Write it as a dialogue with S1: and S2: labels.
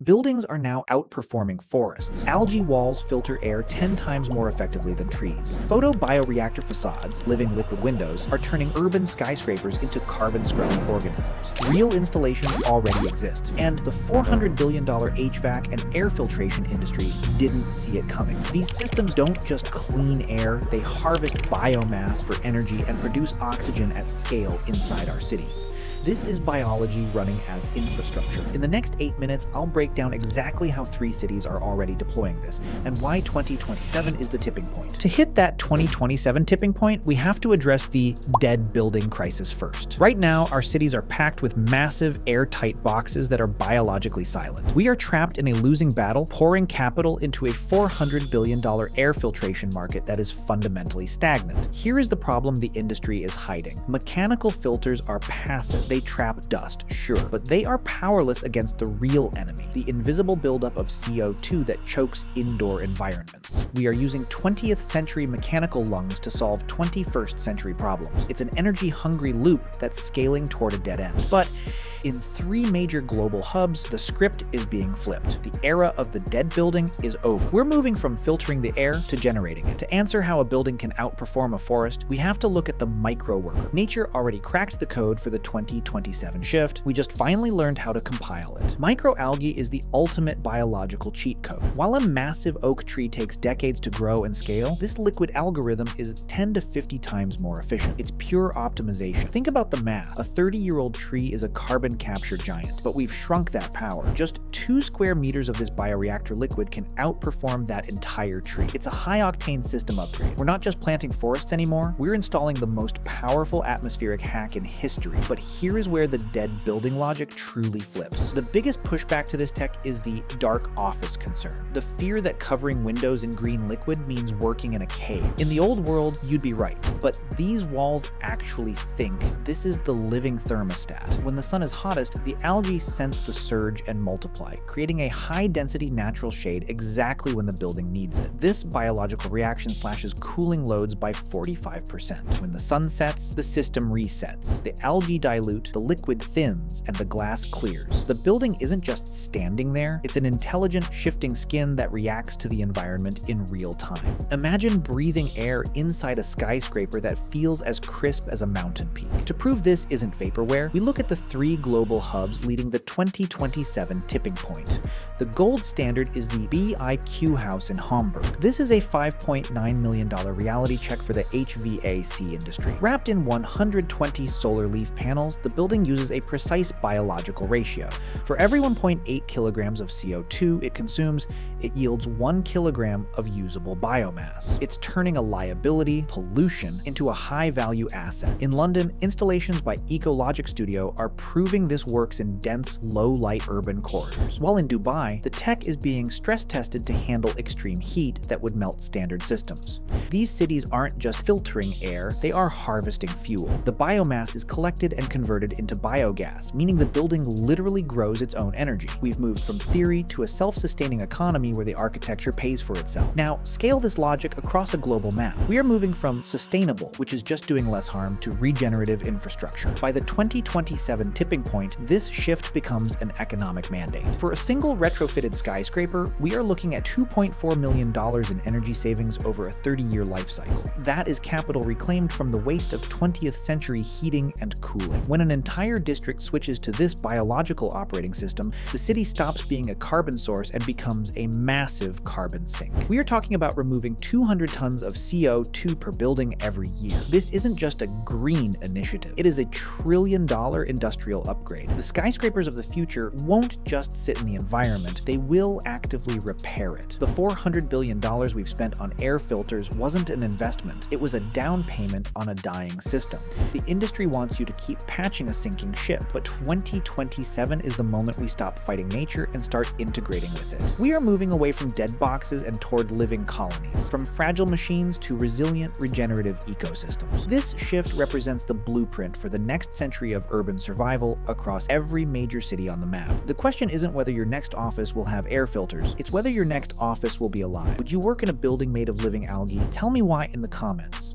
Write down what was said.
S1: Buildings are now outperforming forests. Algae walls filter air 10 times more effectively than trees. Photobioreactor facades, living liquid windows, are turning urban skyscrapers into carbon-scrubbing organisms. Real installations already exist, and the $400 billion HVAC and air filtration industry didn't see it coming. These systems don't just clean air, they harvest biomass for energy and produce oxygen at scale inside our cities. This is biology running as infrastructure. In the next 8 minutes, I'll break down exactly how 3 cities are already deploying this, and why 2027 is the tipping point. To hit that 2027 tipping point, we have to address the dead building crisis first. Right now, our cities are packed with massive, airtight boxes that are biologically silent. We are trapped in a losing battle, pouring capital into a $400 billion air filtration market that is fundamentally stagnant. Here is the problem the industry is hiding. Mechanical filters are passive. They trap dust, sure, but they are powerless against the real enemy, the invisible buildup of CO2 that chokes indoor environments. We are using 20th century mechanical lungs to solve 21st century problems. It's an energy-hungry loop that's scaling toward a dead end. But in 3 major global hubs, the script is being flipped. The era of the dead building is over. We're moving from filtering the air to generating it. To answer how a building can outperform a forest, we have to look at the micro worker. Nature already cracked the code for the 2027 shift. We just finally learned how to compile it. Microalgae is the ultimate biological cheat code. While a massive oak tree takes decades to grow and scale, this liquid algorithm is 10 to 50 times more efficient. It's pure optimization. Think about the math. A 30-year-old tree is a carbon capture giant, but we've shrunk that power. Just 2 square meters of this bioreactor liquid can outperform that entire tree. It's a high-octane system upgrade. We're not just planting forests anymore, we're installing the most powerful atmospheric hack in history. But here is where the dead building logic truly flips. The biggest pushback to this tech is the dark office concern. The fear that covering windows in green liquid means working in a cave. In the old world, you'd be right, but these walls actually think. This is the living thermostat. When the sun is hottest, the algae sense the surge and multiply, creating a high-density natural shade exactly when the building needs it. This biological reaction slashes cooling loads by 45%. When the sun sets, the system resets. The algae dilute, the liquid thins, and the glass clears. The building isn't just standing there, it's an intelligent, shifting skin that reacts to the environment in real time. Imagine breathing air inside a skyscraper that feels as crisp as a mountain peak. To prove this isn't vaporware, we look at the 3 global hubs leading the 2027 tipping point. The gold standard is the BIQ house in Hamburg. This is a $5.9 million reality check for the HVAC industry. Wrapped in 120 solar leaf panels, the building uses a precise biological ratio. For every 1.8 kilograms of CO2 it consumes, it yields 1 kilogram of usable biomass. It's turning a liability, pollution, into a high-value asset. In London, installations by Ecologic Studio are proving this works in dense, low-light urban corridors. While in Dubai, the tech is being stress-tested to handle extreme heat that would melt standard systems. These cities aren't just filtering air, they are harvesting fuel. The biomass is collected and converted into biogas, meaning the building literally grows its own energy. We've moved from theory to a self-sustaining economy where the architecture pays for itself. Now, scale this logic across a global map. We are moving from sustainable, which is just doing less harm, to regenerative infrastructure. By the 2027 tipping point, this shift becomes an economic mandate. For a single retrofitted skyscraper, we are looking at $2.4 million in energy savings over a 30-year life cycle. That is capital reclaimed from the waste of 20th century heating and cooling. When an entire district switches to this biological operating system, the city stops being a carbon source and becomes a massive carbon sink. We are talking about removing 200 tons of CO2 per building every year. This isn't just a green initiative, it is a $1 trillion industrial upgrade. The skyscrapers of the future won't just sit in the environment, they will actively repair it. The $400 billion we've spent on air filters wasn't an investment, it was a down payment on a dying system. The industry wants you to keep patching a sinking ship, but 2027 is the moment we stop fighting nature and start integrating with it. We are moving away from dead boxes and toward living colonies, from fragile machines to resilient, regenerative ecosystems. This shift represents the blueprint for the next century of urban survival across every major city on the map. The question isn't whether your next office will have air filters, it's whether your next office will be alive. Would you work in a building made of living algae? Tell me why in the comments.